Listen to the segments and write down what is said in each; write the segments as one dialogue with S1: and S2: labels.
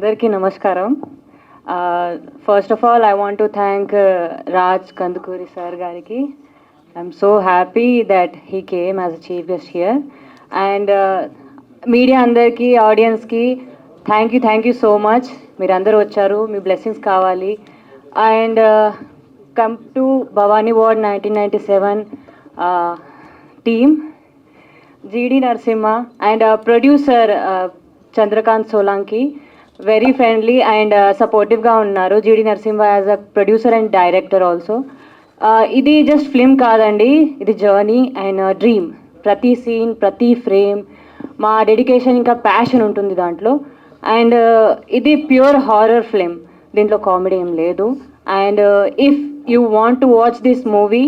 S1: Andarki namaskaram. First of all, I want to thank Raj Kandukuri sir gariki. I'm so happy that he came as a chief guest here. And media andarki, audience ki, thank you so much. మీరు అందరూ వచ్చారు, మీ blessings కావాలి. And come to Bhavani ward 1997 team, GD Narasimha and producer Chandrakant Solanki very friendly and సపోర్టివ్గా ఉన్నారు. GD Narasimha as a producer and director also. ఇది just film కాదండి, ఇది జర్నీ అండ్ డ్రీమ్. ప్రతి సీన్, ప్రతి ఫ్రేమ్ మా డెడికేషన్ ఇంకా ప్యాషన్ ఉంటుంది దాంట్లో. అండ్ ఇది ప్యూర్ హారర్ ఫిల్మ్, దీంట్లో కామెడీ ఏం లేదు. And if you want to watch this movie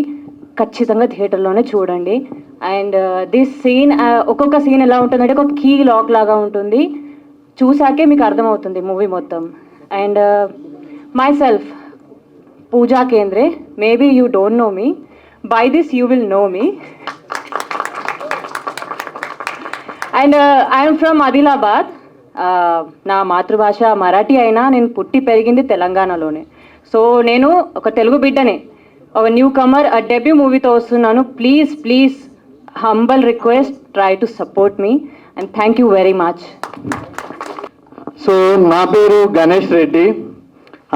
S1: ఖచ్చితంగా థియేటర్లోనే చూడండి. అండ్ దిస్ సీన్, ఒక్కొక్క సీన్ ఎలా ఉంటుందంటే ఒక కీ లాక్ లాగా ఉంటుంది, చూసాకే మీకు అర్థమవుతుంది మూవీ మొత్తం. And myself Pooja Kendre, maybe you don't know me, by this you will know me. And I'm from Adilabad. నా మాతృభాష మరాఠీ అయినా నేను పుట్టి పెరిగింది తెలంగాణలోనే. సో నేను ఒక తెలుగు బిడ్డనే, ఒక న్యూ కమర్, డెబ్యూ మూవీతో వస్తున్నాను. Please humble request, try to support me and thank you very much.
S2: So నా పేరు గణేష్ రెడ్డి.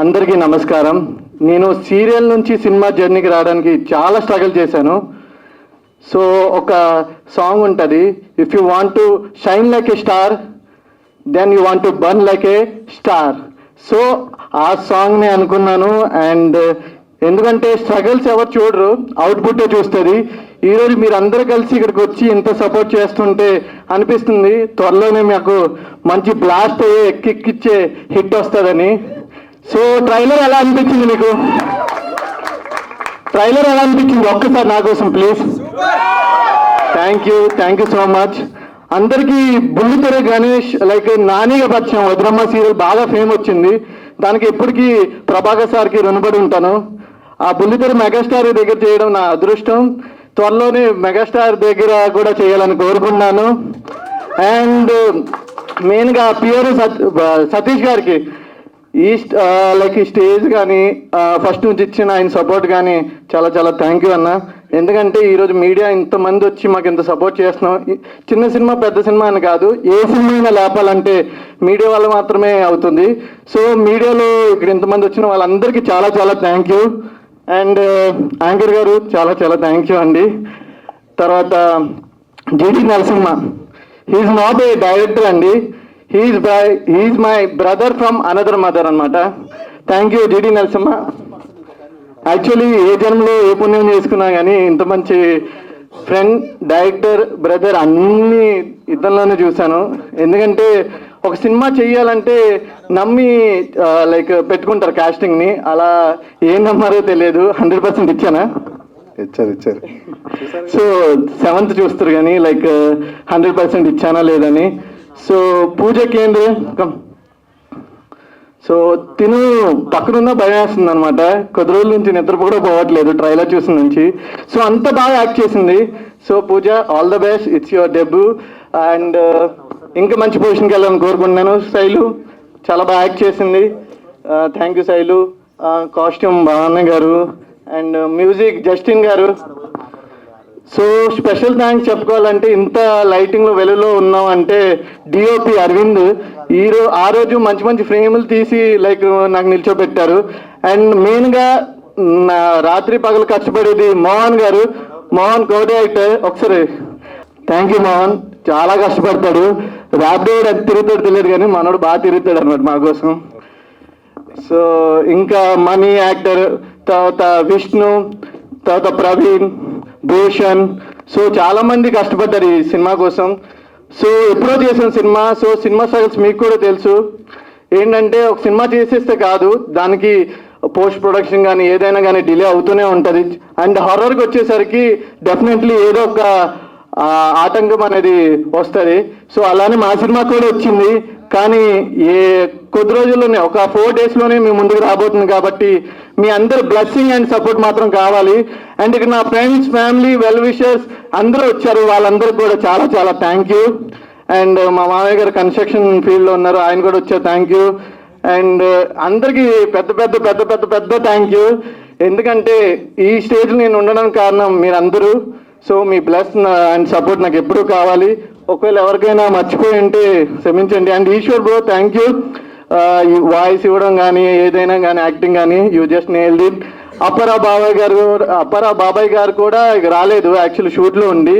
S2: అందరికీ నమస్కారం. నేను సీరియల్ నుంచి సినిమా జర్నీకి రావడానికి చాలా స్ట్రగుల్ చేశాను. సో ఒక సాంగ్ ఉంటుంది, if you want to shine like a star then you want to burn like a star. So ఆ సాంగ్ని అనుకున్నాను. అండ్ ఎందుకంటే స్ట్రగల్స్ ఎవరు చూడరు, అవుట్పుట్టే చూస్తుంది. ఈరోజు మీరు అందరూ కలిసి ఇక్కడికి వచ్చి ఇంత సపోర్ట్ చేస్తుంటే అనిపిస్తుంది త్వరలోనే మాకు మంచి బ్లాస్ట్ అయ్యే ఎక్కిచ్చే హిట్ వస్తుందని. సో ట్రైలర్ ఎలా అనిపించింది మీకు? ట్రైలర్ ఎలా అనిపించింది ఒక్కసారి నా కోసం please. Thank you so much. అందరికీ బుల్లితెర గణేష్ లైక్ నానిగా పరిచయం. వదినమ్మ సీరియల్ బాగా ఫేమ్ వచ్చింది, దానికి ఎప్పటికీ ప్రభాకర్ సార్కి రుణపడి ఉంటాను. ఆ బుల్లితెర మెగాస్టార్ దగ్గర చేయడం నా అదృష్టం. త్వరలోనే మెగాస్టార్ దగ్గర కూడా చేయాలని కోరుకున్నాను. అండ్ మెయిన్గా పిఆర్ సతీష్ గారికి ఈ లైక్ ఈ స్టేజ్ కానీ ఫస్ట్ నుంచి ఇచ్చిన ఆయన సపోర్ట్ కానీ చాలా థ్యాంక్ యూ అన్న. ఎందుకంటే ఈరోజు మీడియా ఇంతమంది వచ్చి మాకు ఇంత సపోర్ట్ చేస్తున్నాం. చిన్న సినిమా పెద్ద సినిమా అని కాదు, ఏ సినిమా అయినా లేపాలంటే మీడియా వల్ల మాత్రమే అవుతుంది. సో మీడియాలో ఇక్కడ ఇంతమంది వచ్చిన వాళ్ళందరికీ చాలా థ్యాంక్ యూ. అండ్ యాంకర్ గారు చాలా థ్యాంక్ యూ అండి. తర్వాత GD Narasimha, he's not a director అండి, he's my brother from another mother అనమాట. Thank you GD Narasimha. Actually ఏ జన్మలో ఏ పుణ్యం చేసుకున్నా కానీ ఇంత మంచి ఫ్రెండ్, డైరెక్టర్, బ్రదర్ అన్నీ ఇతరులోనే చూశాను. ఎందుకంటే ఒక సినిమా చెయ్యాలంటే నమ్మి లైక్ పెట్టుకుంటారు కాస్టింగ్ని, అలా ఏం నమ్మారో తెలియదు. 100% ఇచ్చానా? ఇచ్చారు. సో 7th చూస్తారు కానీ లైక్ 100% ఇచ్చానా లేదని. సో పూజ కేంద్ర, సో తిను పక్కనున్న భయం వేస్తుంది అనమాట. కొద్ది రోజుల నుంచి నిద్ర కూడా పోవట్లేదు ట్రైలర్ చూసిన నుంచి. సో అంత బాగా యాక్ట్ చేసింది. So Pooja, all the best, it's your debut. And ఇంకా మంచి పొజిషన్కి వెళ్ళాలని కోరుకుంటున్నాను. శైలు చాలా బాగా యాక్ట్ చేసింది, thank you Shailu. Costume Bhavanna గారు అండ్ మ్యూజిక్ జస్టిన్ గారు. సో స్పెషల్ థ్యాంక్స్ చెప్పుకోవాలంటే ఇంత లైటింగ్లో వెలుగులో ఉన్నాం అంటే డిఓపి అరవింద్ ఆ రోజు మంచి ఫ్రేములు తీసి లైక్ నాకు నిల్చోబెట్టారు. అండ్ మెయిన్గా రాత్రి పగలు కష్టపడేది మోహన్ గారు, మోహన్ కో డైరెక్టర్. ఒకసారి థ్యాంక్ యూ మోహన్, చాలా కష్టపడతాడు. ర్యాపిడో ఎంత తిరుగుతాడు తెలియదు కానీ మనోడు బాగా తిరుగుతాడు అనమాట మా కోసం. సో ఇంకా మనీ యాక్టర్, తర్వాత విష్ణు, తర్వాత ప్రవీణ్, భూషణ్. సో చాలా మంది కష్టపడ్డారు ఈ సినిమా కోసం. సో ఎప్పుడో చేసిన సినిమా, సో సినిమా స్ట్రగల్స్ మీకు కూడా తెలుసు. ఏంటంటే ఒక సినిమా చేసేస్తే కాదు, దానికి పోస్ట్ ప్రొడక్షన్ కానీ ఏదైనా కానీ డిలే అవుతూనే ఉంటుంది. అండ్ హారర్కి వచ్చేసరికి డెఫినెట్లీ ఏదో ఒక ఆటంకం అనేది వస్తుంది. సో అలానే మా సినిమా కూడా వచ్చింది, కానీ కొద్ది రోజుల్లోనే ఒక 4 daysలోనే మేము ముందుకు రాబోతుంది. కాబట్టి మీ అందరు బ్లెస్సింగ్ అండ్ సపోర్ట్ మాత్రం కావాలి. అండ్ ఇక్కడ నా ఫ్రెండ్స్, ఫ్యామిలీ, వెల్ విషర్స్ అందరూ వచ్చారు, వాళ్ళందరికీ కూడా చాలా థ్యాంక్ యూ. అండ్ మా మామయ్య గారు కన్స్ట్రక్షన్ ఫీల్డ్లో ఉన్నారు, ఆయన కూడా వచ్చారు, థ్యాంక్ యూ. అండ్ అందరికీ పెద్ద పెద్ద పెద్ద పెద్ద పెద్ద థ్యాంక్ యూ. ఎందుకంటే ఈ స్టేజ్ నేను ఉండడానికి కారణం మీరందరూ. సో మీ బ్లెస్ అండ్ సపోర్ట్ నాకు ఎప్పుడూ కావాలి. ఒకవేళ ఎవరికైనా మర్చిపోయి ఉంటే క్షమించండి. And Eshwar bro, thank you. వాయిస్ ఇవ్వడం కానీ ఏదైనా కానీ యాక్టింగ్ కానీ యూ జస్ట్ నేల్డ్ ఇట్. అప్పరా బాబాయ్ గారు కూడా ఇక రాలేదు, యాక్చువల్లీ షూట్లో ఉండి.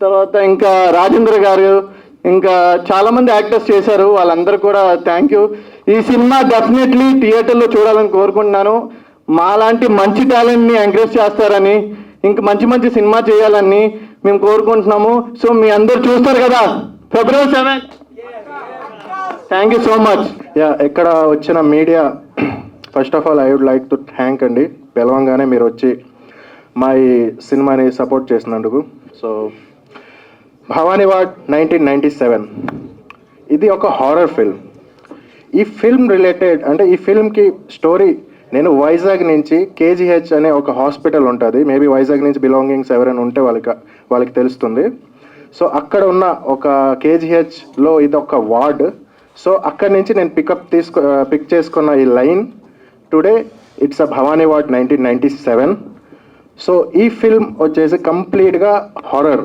S2: తర్వాత ఇంకా రాజేంద్ర గారు, ఇంకా చాలామంది యాక్టర్స్ చేశారు, వాళ్ళందరూ కూడా థ్యాంక్ యూ. ఈ సినిమా డెఫినెట్లీ థియేటర్లో చూడాలని కోరుకుంటున్నాను. మాలాంటి మంచి టాలెంట్ని ఎంకరేజ్ చేస్తారని, ఇంక మంచి మంచి సినిమా చేయాలని మేము కోరుకుంటున్నాము. సో మీ అందరు చూస్తారు కదా February 7th. Thank you so much. ఇక్కడ వచ్చిన media, first of all I would like to thank అండి. పిలవంగానే మీరు వచ్చి మా ఈ సినిమాని సపోర్ట్ చేసినందుకు. సో భవానీవాడ్ 1997 ఇది ఒక హారర్ ఫిల్మ్. ఈ ఫిల్మ్ రిలేటెడ్ అంటే ఈ ఫిల్మ్కి స్టోరీ, నేను వైజాగ్ నుంచి కేజీహెచ్ అనే ఒక హాస్పిటల్ ఉంటుంది, మేబీ వైజాగ్ నుంచి బిలాంగింగ్స్ ఎవరైనా ఉంటే వాళ్ళకి తెలుస్తుంది. సో అక్కడ ఉన్న ఒక కేజీహెచ్లో ఇది ఒక వార్డ్. సో అక్కడి నుంచి నేను పిక్ చేసుకున్న ఈ line today it's a Bhavani ward 1997. So ఈ ఫిల్మ్ వచ్చేసి కంప్లీట్గా horror,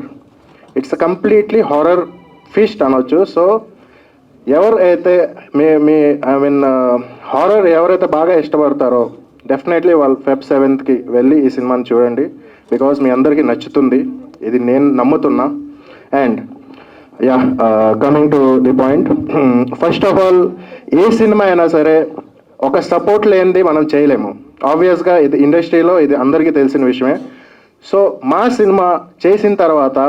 S2: it's completely horror feast అనొచ్చు. సో ఎవరైతే హారర్ ఎవరైతే బాగా ఇష్టపడతారో డెఫినెట్లీ వాళ్ళు Feb 7th వెళ్ళి ఈ సినిమాని చూడండి. బికాజ్ మీ అందరికీ నచ్చుతుంది, ఇది నేను నమ్ముతున్నా. And coming to the point, first of all ఏ సినిమా అయినా సరే ఒక సపోర్ట్ లేనిది మనం చేయలేము. ఆబ్వియస్గా ఇది ఇండస్ట్రీలో ఇది అందరికీ తెలిసిన విషయమే. సో మా సినిమా చేసిన తర్వాత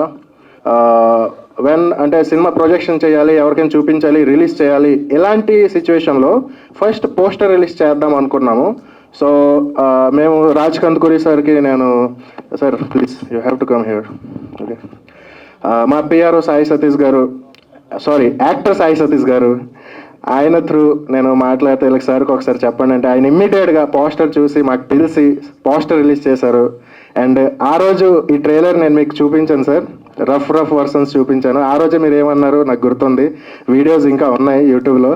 S2: అంటే సినిమా ప్రొజెక్షన్ చేయాలి, ఎవరికైనా చూపించాలి, రిలీజ్ చేయాలి, ఇలాంటి సిచ్యువేషన్లో ఫస్ట్ పోస్టర్ రిలీజ్ చేద్దాం అనుకున్నాము. సో మేము రాజ్ కందుకూరి సార్కి నేను, sir please you have to come here, okay. మా పిఆర్ఓ సాయి సతీష్ గారు, యాక్టర్ సాయి సతీష్ గారు, ఆయన త్రూ నేను మాట్లాడితే ఇలా సార్కి ఒకసారి చెప్పండి అంటే ఆయన ఇమ్మీడియట్గా పోస్టర్ చూసి మాకు పిలిచి పోస్టర్ రిలీజ్ చేశారు. అండ్ ఆ రోజు ఈ ట్రైలర్ నేను మీకు చూపించాను సార్, రఫ్ వర్షన్స్ చూపించాను. ఆ రోజే మీరు ఏమన్నారు నాకు గుర్తుంది, వీడియోస్ ఇంకా ఉన్నాయి యూట్యూబ్లో,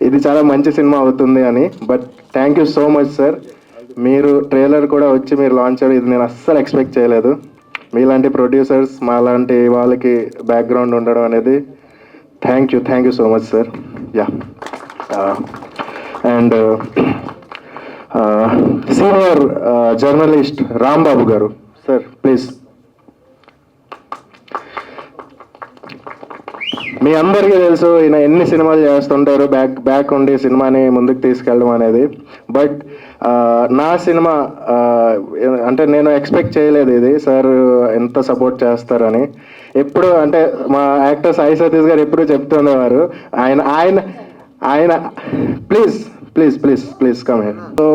S2: ఇది చాలా మంచి సినిమా అవుతుంది అని. But thank you so much sir, మీరు ట్రైలర్ కూడా వచ్చి మీరు లాంచ్ అయ్యారు, ఇది నేను అస్సలు ఎక్స్పెక్ట్ చేయలేదు. మీలాంటి ప్రొడ్యూసర్స్ మాలాంటి వాళ్ళకి బ్యాక్గ్రౌండ్ ఉండడం అనేది thank you so much sir. Yeah and senior journalist Rambabu గారు, సార్ ప్లీజ్. మీ అందరికీ తెలుసు ఈయన ఎన్ని సినిమాలు చేస్తుంటారు, బ్యాక్ ఉండి సినిమాని ముందుకు తీసుకెళ్ళడం అనేది. బట్ నా సినిమా అంటే నేను ఎక్స్పెక్ట్ చేయలేదు ఇది సార్ ఎంత సపోర్ట్ చేస్తారని. ఎప్పుడు అంటే మా యాక్టర్ సాయి సతీష్ గారు ఎప్పుడు చెప్తుండేవారు, ఆయన ప్లీజ్ కమ్ హియర్. సో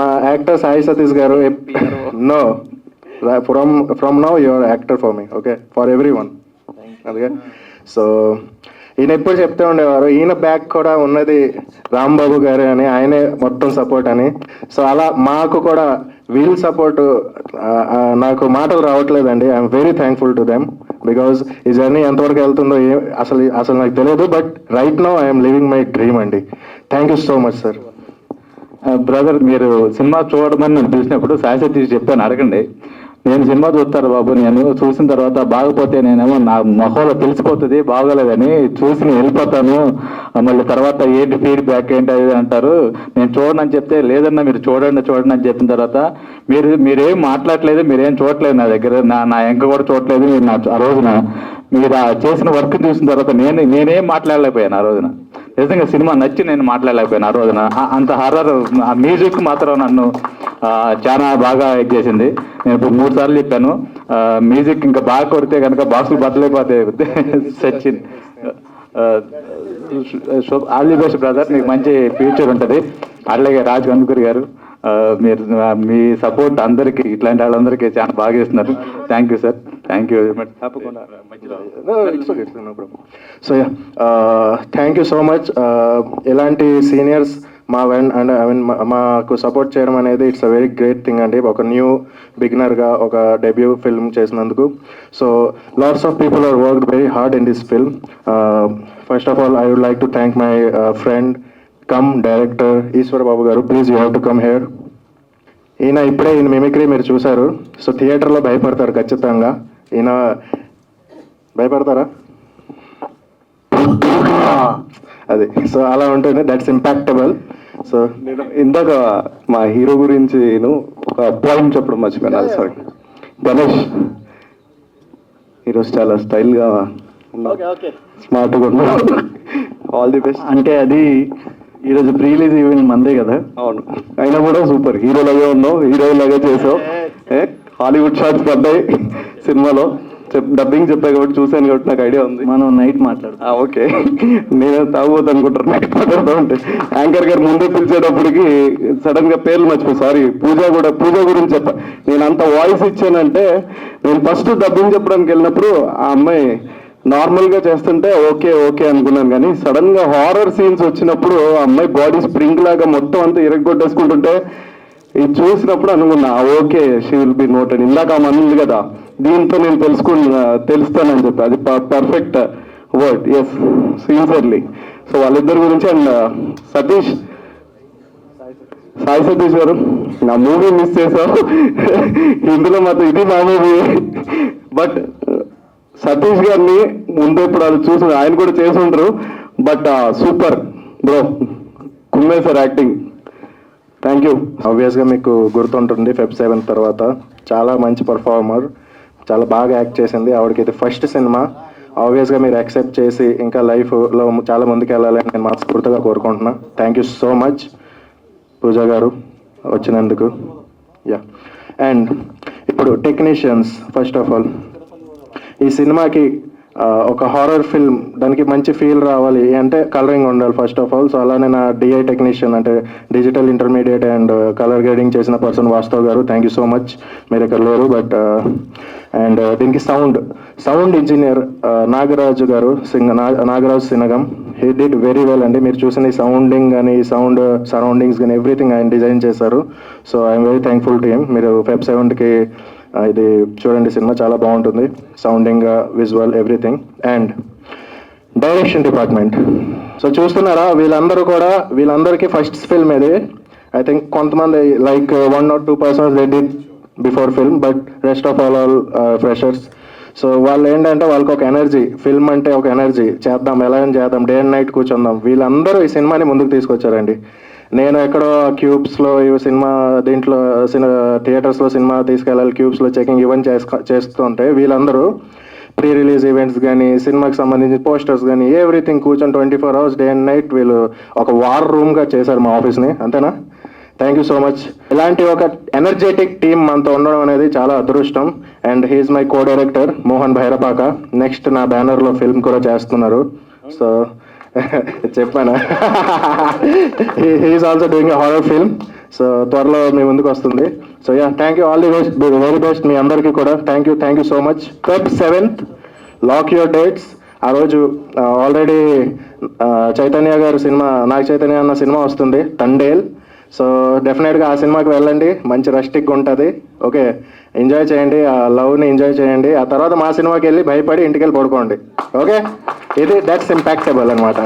S2: మా యాక్టర్ సాయి సతీష్ గారు, know from now your actor for me, okay, for every one, okay. So ఈయన ఎప్పుడు చెప్తూ ఉండేవారు ఈయన బ్యాక్ కూడా ఉన్నది రాంబాబు గారు అని, ఆయనే మొత్తం సపోర్ట్ అని. సో అలా మాకు కూడా వీల్ సపోర్ట్, నాకు మాటలు రావట్లేదండి. I'm very thankful to them because ఈ జర్నీ ఎంతవరకు వెళ్తుందో అసలు నాకు తెలియదు. But right now I'm living my dream అండి. Thank you so much sir.
S3: Brother, మీరు సినిమా చూడమని నేను పిలిచినప్పుడు సాయి సతీష్ చెప్పాను, అడగండి. నేను సినిమా చూస్తాను బాబు, నేను చూసిన తర్వాత బాగపోతే నేనేమో నా మొహంలో తెలిసిపోతుంది బాగోలేదని చూసి నేను వెళ్ళిపోతాను, మళ్ళీ తర్వాత ఏంటి ఫీడ్బ్యాక్ ఏంటి అది అంటారు, నేను చూడనని చెప్తే లేదన్నా మీరు చూడండి అని చెప్పిన తర్వాత మీరేం మాట్లాడలేదు, మీరేం చూడలేదు నా దగ్గర, నా ఎంక కూడా చూడలేదు. మీరు ఆ రోజున మీరు చేసిన వర్క్ చూసిన తర్వాత నేనేం మాట్లాడలేకపోయాను ఆ రోజున. నిజంగా సినిమా నచ్చి నేను మాట్లాడలేకపోయాను ఆ రోజున. అంత హారర్ మ్యూజిక్ మాత్రం నన్ను చాలా బాగా ఎక్ చేసింది. నేను ఇప్పుడు 3 సార్లు చెప్పాను, మ్యూజిక్ ఇంకా బాగా కొడితే కనుక బాక్సులు బద్దలైపోతాయి. Sachin, all the best brother, మీకు మంచి ఫ్యూచర్ ఉంటుంది. అట్లాగే రాజ్ కందుకూరి గారు, మీరు మీ సపోర్ట్ అందరికీ, ఇట్లాంటి వాళ్ళందరికీ చాలా బాగా ఇస్తున్నారు. Thank you sir, thank you very much. తప్పకుండా
S2: so thank you so much. ఇలాంటి సీనియర్స్
S4: మాకు సపోర్ట్ చేయడం అనేది it's a very great thing అండి, ఒక న్యూ బిగినర్గా ఒక డెబ్యూ ఫిల్మ్ చేసినందుకు. So lots of people are worked very hard in this film. First of all I would like to thank my friend come director Eshwar Babu garu. Please you have to come here. ఈయన mimicry మీరు చూశారు. So థియేటర్లో భయపడతారు ఖచ్చితంగా. ఈయన భయపడతారా? అది so అలా ఉంటుంది, దట్స్ ఇంపాక్టబుల్. సో
S2: నేను ఇందాక మా హీరో గురించి ఒక పాయింట్ చెప్పడం మర్చిపోయాను. సారీ గణేష్, ఈరోజు చాలా స్టైల్గా స్మార్ట్గా ఉన్నాడు. All the best.
S3: అంటే అది ఈరోజు ప్రీ రిలీజ్ ఈవెంట్ మందే కదా.
S2: అవును, అయినా కూడా సూపర్ హీరో లాగే ఉన్నావు, హీరో లాగే చేసావు. హాలీవుడ్ షాట్స్ పడ్డాయి సినిమాలో. డబ్బింగ్ చెప్పాయి కాబట్టి చూశాను కాబట్టి నాకు ఐడియా ఉంది.
S3: మనం నైట్ మాట్లాడతాం.
S2: ఓకే, నేను తాగుబోతు అనుకుంటాను నైట్ మాట్లాడుతూ ఉంటే. యాంకర్ గారు ముందే పిలిచేటప్పటికి సడన్ గా పేర్లు మర్చిపోయి, సారీ పూజ గురించి చెప్పా. నేను అంత వాయిస్ ఇచ్చానంటే, నేను ఫస్ట్ డబ్బింగ్ చెప్పడానికి వెళ్ళినప్పుడు ఆ అమ్మాయి నార్మల్ గా చేస్తుంటే ఓకే ఓకే అనుకున్నాను, కానీ సడన్ గా హారర్ సీన్స్ వచ్చినప్పుడు ఆ అమ్మాయి బాడీ స్ప్రింగ్ లాగా మొత్తం అంతా ఇరగొట్టేసుకుంటుంటే ఇది చూసినప్పుడు అనుకున్నా okay she will be noted. ఇందాక ఆమె ఉంది కదా, దీంతో నేను తెలుస్తానని చెప్పి, అది perfect word. Yes, sincerely. So వాళ్ళిద్దరి గురించి. అండ్ సాయి సతీష్ గారు, నా మూవీ మిస్ చేశావు ఇందులో మాత్రం, ఇది మా మూవీ. బట్ సతీష్ గారిని ముందు ఇప్పుడు అది చూసి ఆయన కూడా చేసి ఉండరు. బట్ సూపర్ బ్రో, కుమ్మేశారు యాక్టింగ్. Thank you.
S4: ఆబ్వియస్గా మీకు గుర్తుంటుంది Feb 7 తర్వాత చాలా మంచి పర్ఫార్మర్, చాలా బాగా యాక్ట్ చేసింది. ఆవిడకి ఇది ఫస్ట్ సినిమా. ఆబ్వియస్గా మీరు యాక్సెప్ట్ చేసి ఇంకా లైఫ్లో చాలా ముందుకు వెళ్ళాలని నేను మనస్ఫూర్తిగా కోరుకుంటున్నా. థ్యాంక్ యూ సో మచ్ పూజా గారు వచ్చినందుకు. యా, అండ్ ఇప్పుడు టెక్నీషియన్స్. ఫస్ట్ ఆఫ్ ఆల్ ఈ సినిమాకి ఒక హారర్ ఫిల్మ్, దానికి మంచి ఫీల్ రావాలి అంటే కలరింగ్ ఉండాలి ఫస్ట్ ఆఫ్ ఆల్. సో అలానే నా డిఐ టెక్నీషియన్ అంటే digital intermediate and colour grading చేసిన person Vastav garu, thank you so much. మీరు ఇక్కడ లేరు బట్. అండ్ దీనికి sound engineer Nagaraju garu, Nagaraju Sinagam. He did very well అండి. మీరు చూసిన ఈ సౌండింగ్ కానీ ఈ సౌండ్ సరౌండింగ్స్ కానీ ఎవ్రీథింగ్ ఆయన డిజైన్ చేశారు. So I'm very thankful to him. మీరు Feb 7కి ఇది చూడండి, సినిమా చాలా బాగుంటుంది, sounding, visual, everything. And direction department. So చూస్తున్నారా, వీళ్ళందరికీ ఫస్ట్ ఫిల్మ్ ఇది. ఐ థింక్ కొంతమంది like 1 or 2 persons they did before film, but rest of all freshers. So వాళ్ళు ఏంటంటే వాళ్ళకి ఒక ఎనర్జీ, ఫిల్మ్ అంటే ఒక ఎనర్జీ, చేద్దాం ఎలా చేద్దాం, డే అండ్ నైట్ కూర్చుందాం. వీళ్ళందరూ ఈ సినిమాని ముందుకు తీసుకొచ్చారండి. నేను ఎక్కడో క్యూబ్స్లో దీంట్లో థియేటర్స్లో సినిమా తీసుకెళ్ళాలి, క్యూబ్స్లో చెకింగ్ ఇవన్నీ చేస్తుంటే వీళ్ళందరూ ప్రీ రిలీజ్ ఈవెంట్స్ కానీ సినిమాకి సంబంధించిన పోస్టర్స్ కానీ ఎవ్రీథింగ్ కూర్చొని 24 hours డే అండ్ నైట్ వీళ్ళు ఒక వార్ రూమ్గా చేశారు మా ఆఫీస్ని. అంతేనా? Thank you so much. ఇలాంటి ఒక ఎనర్జెటిక్ టీమ్ మనతో ఉండడం అనేది చాలా అదృష్టం. And he's my co director Mohan Bhairapaka. Next నా బ్యానర్లో ఫిల్మ్ కూడా చేస్తున్నారు. సో చెప్పానా, he's also doing a horror film. So త్వరలో మీ ముందుకు వస్తుంది. So yeah, thank you, all the best, very best మీ అందరికీ కూడా. Thank you so much. Feb 7th, lock your dates. ఆ రోజు ఆల్రెడీ చైతన్య గారు సినిమా, నాగ చైతన్య అన్న సినిమా వస్తుంది, తండేల్. సో డెఫినెట్గా ఆ సినిమాకి వెళ్ళండి, మంచి రస్టిక్గా ఉంటుంది. ఓకే, ఎంజాయ్ చేయండి, ఆ లవ్ని ఎంజాయ్ చేయండి. ఆ తర్వాత మా సినిమాకి వెళ్ళి భయపడి ఇంటికి వెళ్ళి పడుకోండి. ఓకే, ఇది దట్స్ ఇంపాక్టబుల్ అనమాట.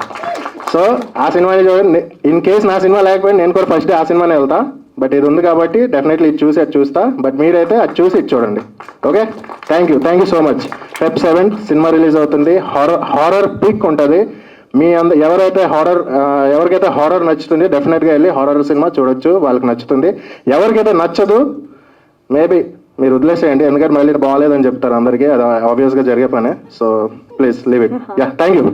S4: సో ఆ సినిమాని చూడండి. ఇన్ కేస్ నా సినిమా లేకపోయినా నేను కూడా ఫస్ట్ డే ఆ సినిమానే వెళ్తా. బట్ ఇది ఉంది కాబట్టి డెఫినెట్లీ ఇది చూసి అది చూస్తా. బట్ మీరైతే అది చూసి ఇది చూడండి. Okay, thank you so much. Feb 7th cinema release అవుతుంది. హారర్ పిక్ ఉంటుంది. ఎవరికైతే హారర్ నచ్చుతుంది డెఫినెట్గా వెళ్ళి హారర్ సినిమా చూడొచ్చు, వాళ్ళకి నచ్చుతుంది. ఎవరికైతే నచ్చదు మేబీ మీరు వదిలేసేయండి, ఎందుకంటే మళ్ళీ బాగాలేదని చెప్తారు అందరికీ, అది ఆబ్వియస్గా జరిగే పనే. So please leave it. Yeah, thank you.